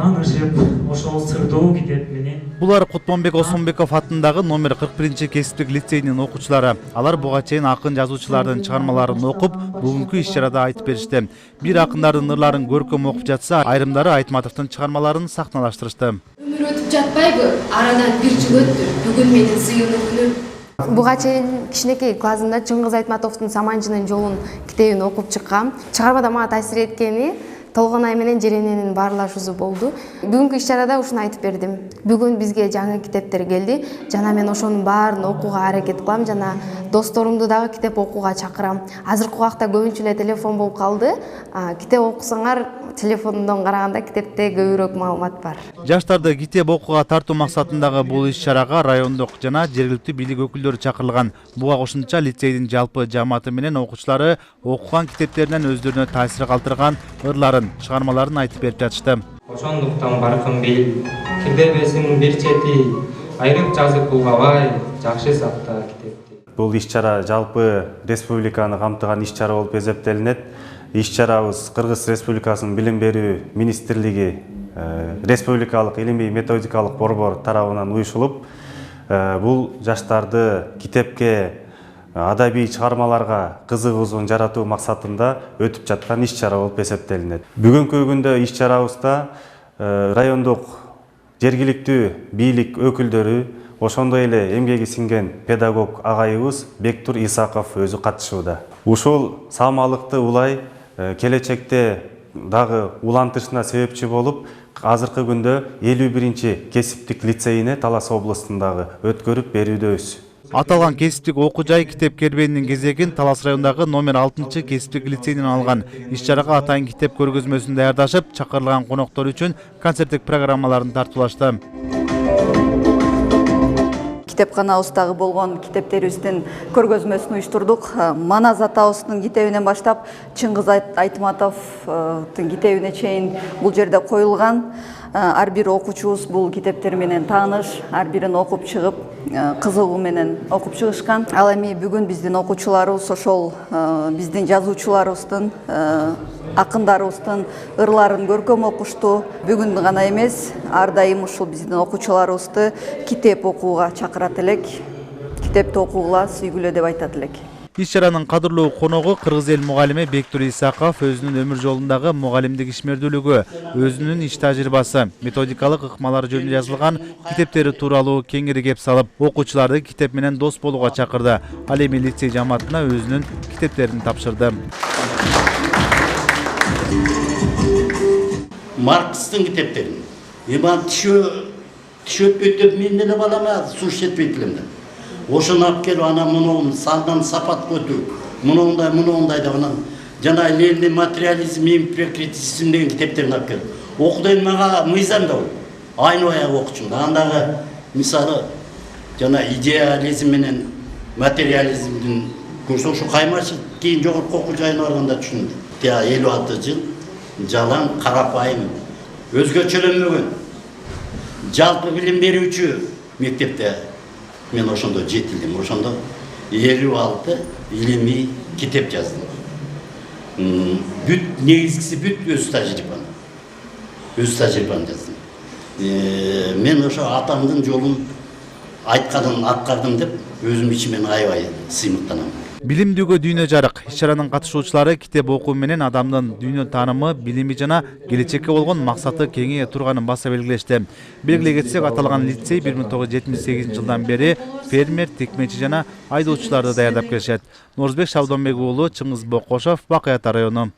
аңыржып, ошол сырдоо китеп менен. Булар Кутманбек Осмонбеков атындагы номер 41 кесиптик лицейдин окуучулары. Алар буга чейин акын жазуучулардын чыгармаларын окуп, бүгүнкү иш-чарада айтып беришти. Бир акындардын ырларын көркөм окуп жатса, айрымдары Айтматовдун чыгармаларын сахналаштырышты. Өмүр өтүп жатпайбы? Арадан 1 жыл өттү. Бүгүн менин сыйынуу күнүм. Буга чейин кичинекей классымда Чыңгыз Айтматовдун Саманчынын жолун китебин окуп чыккам. Чыгармада мага таасир эткени Толгонай менен Жерененин баарлашуусу болду. Бүгүнкү иш-чарада ушуну айтып бердим. Бүгүн бизге жаңы китептер келди. Жана мен ошонун баарын окууга аракет кылам жана досторумду дагы китеп окууга чакырам. Азыркы убакта көбүнчө эле телефон болуп калды. Китеп окусаңар, телефондон караганда китепте көбүрөөк маалымат бар. Жаштарды китеп окууга тартуу максатындагы бул иш-чарага райондук жана жергиликтүү бийлик өкүлдөрү чакырылган. Буга кошумча лицейдин жалпы жааматы менен окуучулары окуган китептеринен өздөрүнө таасир калтырган ырларын, чыгармаларын айтып берип жатышты. Ошондуктан баркын бейил, кирдебесинин бир чети, айрып жазып булгабай, жакшы сакта китепти. Бул иш-чара жалпы республиканы камтыган иш-чара болуп эсептелинет. Иш-чарабыз Кыргыз Республикасынын Билим берүү министрлиги республикалык илимий методикалык борбор тарабынан уюшулуп, бул жаштарды китепке, адабий чыгармаларга кызыгуусун жаратуу максатында өтүп жаткан иш-чара болуп эсептелинет. Бүгүнкү күндө иш-чарабызда райондук жергиликтүү бийлик өкүлдөрү, ошондой эле эмгеги сиңген педагог агайыбыз Бектур Исаков өзү катышууда. Ушул саамалыкты улай келечекте дагы улантышына себепчи болуп, азыркы күндө 51 кесиптик лицейине Талас областындагы өткөрүп берүүдөбүз. Аталган кесиптик окуу жай китеп кербенинин кезегин Талас районундагы номер 6 кесиптик лицейден алган. Иш-чарага атайын китеп көргөзмөсүн даярдашып, чакырылган коноктор үчүн концерттик программаларын тартуулашты. Китепканабыздагы болгон китептерибиздин көргөзмөсүн уюштурдук. Маназ атабыздын китебинен баштап Чыңгыз Айтматовдун китебине чейин бул жерде коюлган. Ар бир окуучубуз бул китептер менен тааныш, ар бирин окуп чыгып, кызыгуу менен окуп чыгышкан. Ал эми бүгүн биздин окуучуларыбыз ошол биздин жазуучуларыбыздын, акындарыбыздын ырларын көркөм окушту. Бүгүн гана эмес, ар дайым ушул биздин окуучуларыбызды китеп окууга чакырат элек, китепти окууга сүйгүлө деп айтат элек. Иш-чаранын кадырлуу коногу кыргыз эл мугалими Бектур Исаков өзүнүн өмүр жолундагы мугалимдик ишмердүүлүгү, өзүнүн иш тажрыйбасы, методикалык ыкмалары жөнүндө жазылган китептери тууралуу кеңири кеп салып, окуучуларды китеп менен дос болууга чакырды. Ал эми лицей жааматына өзүнүн китептерин тапшырды. Маркстын китептерин. Эми тиш өтпөйт деп мен деле балама суш жетпейт элем да. Ошону алып келип, ана муну сандан сапат көтүп, мунундай деп анан жана Ленин материализм, империализм деген китептерин алып келип. Окуден мага мыйзам да бул. Айныбай окучумун. Андагы мисалы жана идеализм менен материализмдин көрсөң ушу каймашып кийин жогорку окуу жайына барганда түшүндүм. 56 жыл жалаң, карапайым, өзгөчөлөнмөгөн, жалпы билим берүүчү мектепте мен ошондо жетилдим. Ошондо 56 илимий китеп жаздым. Бүт негизгиси өз тажрыйбаны жаздым. Мен ошо атамдын жолун айтканын аткардым деп өзүм ичимен аябай сыймыктанам. Билимдүүгө дүйнө жарык. Иш-чаранын катышуучулары китеп окуу менен адамдын дүйнө таанымы, билими жана келечекке болгон максаты кеңейе турганын баса белгилешти. Белгилей кетсек, аталган лицей 1978 жылдан бери фермер, текмечи жана айдоочуларды даярдап келишет. Норузбек Шабдонбек уулу, Чыңгыз Бокошов, Бакый Ата району.